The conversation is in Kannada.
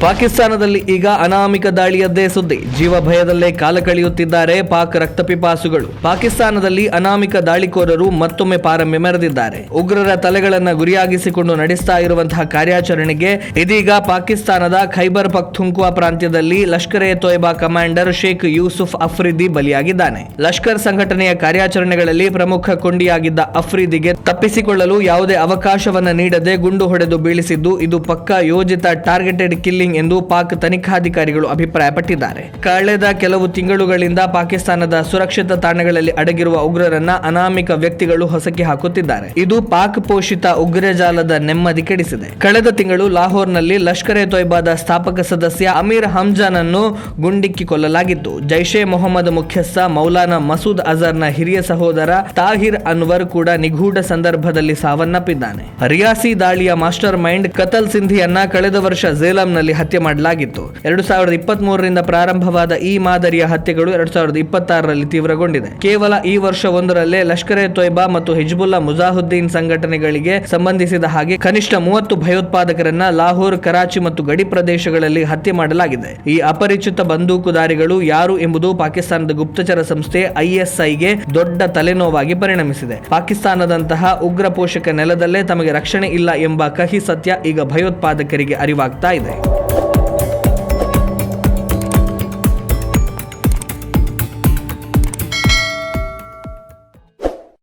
ಪಾಕಿಸ್ತಾನದಲ್ಲಿ ಈಗ ಅನಾಮಿಕ ದಾಳಿಯದ್ದೇ ಸುದ್ದಿ. ಜೀವ ಭಯದಲ್ಲೇ ಕಾಲ ಕಳೆಯುತ್ತಿದ್ದಾರೆ ಪಾಕ್ ರಕ್ತಪಿಪಾಸುಗಳು. ಪಾಕಿಸ್ತಾನದಲ್ಲಿ ಅನಾಮಿಕ ದಾಳಿಕೋರರು ಮತ್ತೊಮ್ಮೆ ಪಾರಮ್ಯ ಮೆರೆದಿದ್ದಾರೆ. ಉಗ್ರರ ತಲೆಗಳನ್ನ ಗುರಿಯಾಗಿಸಿಕೊಂಡು ನಡೆಸ್ತಾ ಇರುವಂತಹ ಕಾರ್ಯಾಚರಣೆಗೆ ಇದೀಗ ಪಾಕಿಸ್ತಾನದ ಖೈಬರ್ ಪಖ್ತೂನ್ಖ್ವಾ ಪ್ರಾಂತ್ಯದಲ್ಲಿ ಲಷ್ಕರ್ ಎ ತೊಯ್ಬಾ ಕಮಾಂಡರ್ ಶೇಖ್ ಯೂಸುಫ್ ಅಫ್ರಿದಿ ಬಲಿಯಾಗಿದ್ದಾನೆ. ಲಷ್ಕರ್ ಸಂಘಟನೆಯ ಕಾರ್ಯಾಚರಣೆಗಳಲ್ಲಿ ಪ್ರಮುಖ ಕೊಂಡಿಯಾಗಿದ್ದ ಅಫ್ರಿದಿಗೆ ತಪ್ಪಿಸಿಕೊಳ್ಳಲು ಯಾವುದೇ ಅವಕಾಶವನ್ನ ನೀಡದೆ ಗುಂಡು ಹೊಡೆದು ಬೀಳಿಸಿದ್ದು ಇದು ಪಕ್ಕಾ ಯೋಜಿತ ಟಾರ್ಗೆಟೆಡ್ ಕಿಲ್ಲಿಂಗ್ ಎಂದು ಪಾಕ್ ತನಿಖಾಧಿಕಾರಿಗಳು ಅಭಿಪ್ರಾಯಪಟ್ಟಿದ್ದಾರೆ. ಕಳೆದ ಕೆಲವು ತಿಂಗಳುಗಳಿಂದ ಪಾಕಿಸ್ತಾನದ ಸುರಕ್ಷಿತ ತಾಣಗಳಲ್ಲಿ ಅಡಗಿರುವ ಉಗ್ರರನ್ನ ಅನಾಮಿಕ ವ್ಯಕ್ತಿಗಳು ಹೊಸಕಿ ಹಾಕುತ್ತಿದ್ದಾರೆ. ಇದು ಪಾಕ್ ಪೋಷಿತ ಉಗ್ರಜಾಲದ ನೆಮ್ಮದಿ ಕೆಡಿಸಿದೆ. ಕಳೆದ ತಿಂಗಳು ಲಾಹೋರ್ನಲ್ಲಿ ಲಷ್ಕರ್ ಎ ತೊಯ್ಬಾದ ಸ್ಥಾಪಕ ಸದಸ್ಯ ಅಮೀರ್ ಹಮ್ಜಾನ್ ಅನ್ನು ಗುಂಡಿಕ್ಕಿ ಕೊಲ್ಲಲಾಗಿತ್ತು. ಜೈಷ್ ಎ ಮೊಹಮ್ಮದ್ ಮುಖ್ಯಸ್ಥ ಮೌಲಾನಾ ಮಸೂದ್ ಅಜರ್ನ ಹಿರಿಯ ಸಹೋದರ ತಾಹಿರ್ ಅನ್ವರ್ ಕೂಡ ನಿಗೂಢ ಸಂದರ್ಭದಲ್ಲಿ ಸಾವನ್ನಪ್ಪಿದ್ದಾನೆ. ರಿಯಾಸಿ ದಾಳಿಯ ಮಾಸ್ಟರ್ ಮೈಂಡ್ ಕತಲ್ ಸಿಂಧಿಯನ್ನ ಕಳೆದ ವರ್ಷ ಝೇಲಂನಲ್ಲಿ ಹತ್ಯೆ ಮಾಡಲಾಗಿತ್ತು. 2023ರಿಂದ ಪ್ರಾರಂಭವಾದ ಈ ಮಾದರಿಯ ಹತ್ಯೆಗಳು 2026ರಲ್ಲಿ ತೀವ್ರಗೊಂಡಿದೆ. ಕೇವಲ ಈ ವರ್ಷ ಒಂದರಲ್ಲೇ ಲಷ್ಕರ್ ಎ ತೊಯ್ಬಾ ಮತ್ತು ಹಿಜ್ಬುಲ್ಲಾ ಮುಜಾಹಿದ್ದೀನ್ ಸಂಘಟನೆಗಳಿಗೆ ಸಂಬಂಧಿಸಿದ ಹಾಗೆ ಕನಿಷ್ಠ 30 ಭಯೋತ್ಪಾದಕರನ್ನ ಲಾಹೋರ್, ಕರಾಚಿ ಮತ್ತು ಗಡಿ ಪ್ರದೇಶಗಳಲ್ಲಿ ಹತ್ಯೆ ಮಾಡಲಾಗಿದೆ. ಈ ಅಪರಿಚಿತ ಬಂದೂಕುದಾರಿಗಳು ಯಾರು ಎಂಬುದು ಪಾಕಿಸ್ತಾನದ ಗುಪ್ತಚರ ಸಂಸ್ಥೆ ISIಗೆ ದೊಡ್ಡ ತಲೆನೋವಾಗಿ ಪರಿಣಮಿಸಿದೆ. ಪಾಕಿಸ್ತಾನದಂತಹ ಉಗ್ರ ಪೋಷಕ ನೆಲದಲ್ಲೇ ತಮಗೆ ರಕ್ಷಣೆ ಇಲ್ಲ ಎಂಬ ಕಹಿ ಸತ್ಯ ಈಗ ಭಯೋತ್ಪಾದಕರಿಗೆ ಅರಿವಾಗ್ತಾ ಇದೆ.